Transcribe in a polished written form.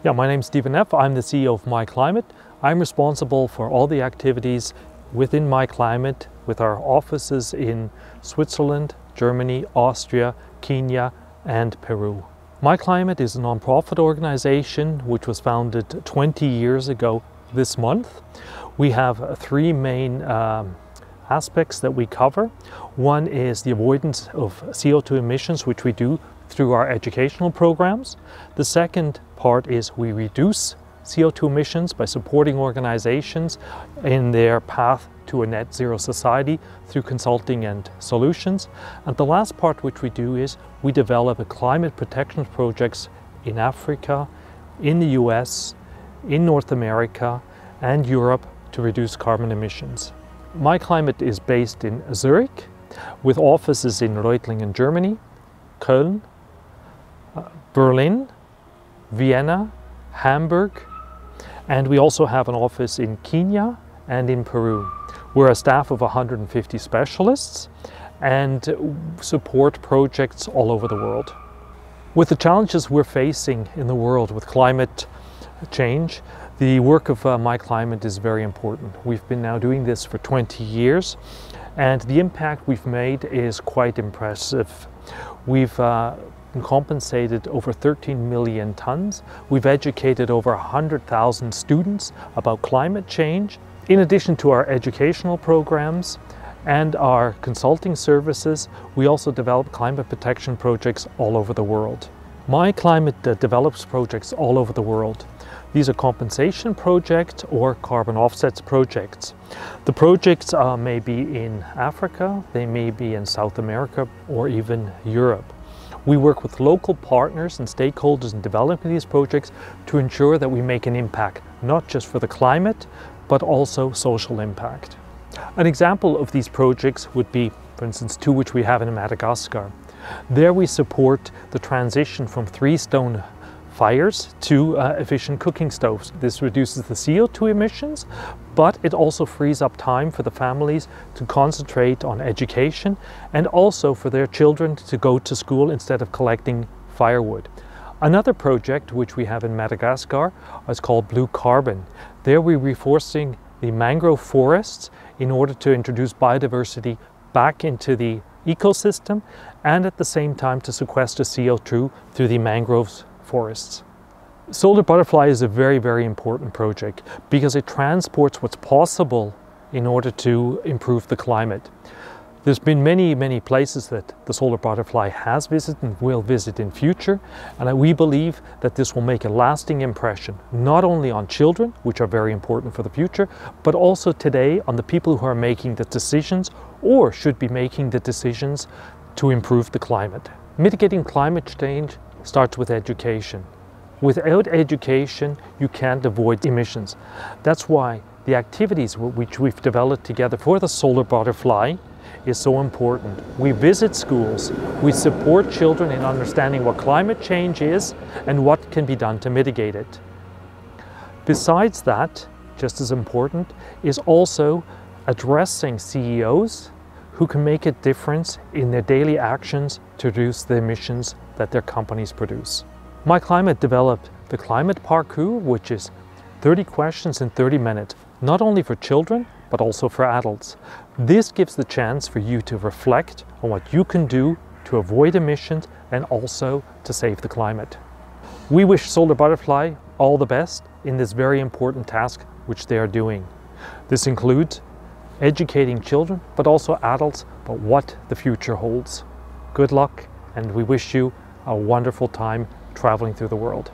Yeah, my name's Stephen Neff. I'm the CEO of Myclimate. I'm responsible for all the activities within Myclimate with our offices in Switzerland, Germany, Austria, Kenya, and Peru. Myclimate is a non-profit organization which was founded 20 years ago this month. We have three main aspects that we cover. One is the avoidance of CO2 emissions, which we do through our educational programs. The second part is we reduce CO2 emissions by supporting organizations in their path to a net zero society through consulting and solutions. And the last part which we do is we develop climate protection projects in Africa, in the US, in North America and Europe to reduce carbon emissions. Myclimate is based in Zurich with offices in Reutlingen, Germany, Köln, Berlin, Vienna, Hamburg, and we also have an office in Kenya and in Peru. We're a staff of 150 specialists and support projects all over the world. With the challenges we're facing in the world with climate change, the work of Myclimate is very important. We've been now doing this for 20 years and the impact we've made is quite impressive. We've compensated over 13 million tons. We've educated over 100,000 students about climate change. In addition to our educational programs and our consulting services, we also develop climate protection projects all over the world. Myclimate develops projects all over the world. These are compensation projects or carbon offsets projects. The projects may be in Africa, they may be in South America or even Europe. We work with local partners and stakeholders in developing these projects to ensure that we make an impact, not just for the climate, but also social impact. An example of these projects would be, for instance, two which we have in Madagascar. There we support the transition from three-stone fires to efficient cooking stoves. This reduces the CO2 emissions, but it also frees up time for the families to concentrate on education and also for their children to go to school instead of collecting firewood. Another project which we have in Madagascar is called Blue Carbon. There we're reforesting the mangrove forests in order to introduce biodiversity back into the ecosystem and at the same time to sequester CO2 through the mangroves forests. SolarButterfly is a very, very important project because it transports what's possible in order to improve the climate. There's been many places that the SolarButterfly has visited and will visit in future, and we believe that this will make a lasting impression, not only on children, which are very important for the future, but also today on the people who are making the decisions or should be making the decisions to improve the climate. Mitigating climate change starts with education. Without education, you can't avoid emissions. That's why the activities which we've developed together for the SolarButterfly is so important. We visit schools, we support children in understanding what climate change is and what can be done to mitigate it. Besides that, just as important, is also addressing CEOs who can make a difference in their daily actions to reduce the emissions that their companies produce. Myclimate developed the Climate Parkour, which is 30 questions in 30 minutes, not only for children, but also for adults. This gives the chance for you to reflect on what you can do to avoid emissions and also to save the climate. We wish SolarButterfly all the best in this very important task which they are doing. This includes educating children, but also adults, about what the future holds. Good luck, and we wish you a wonderful time traveling through the world.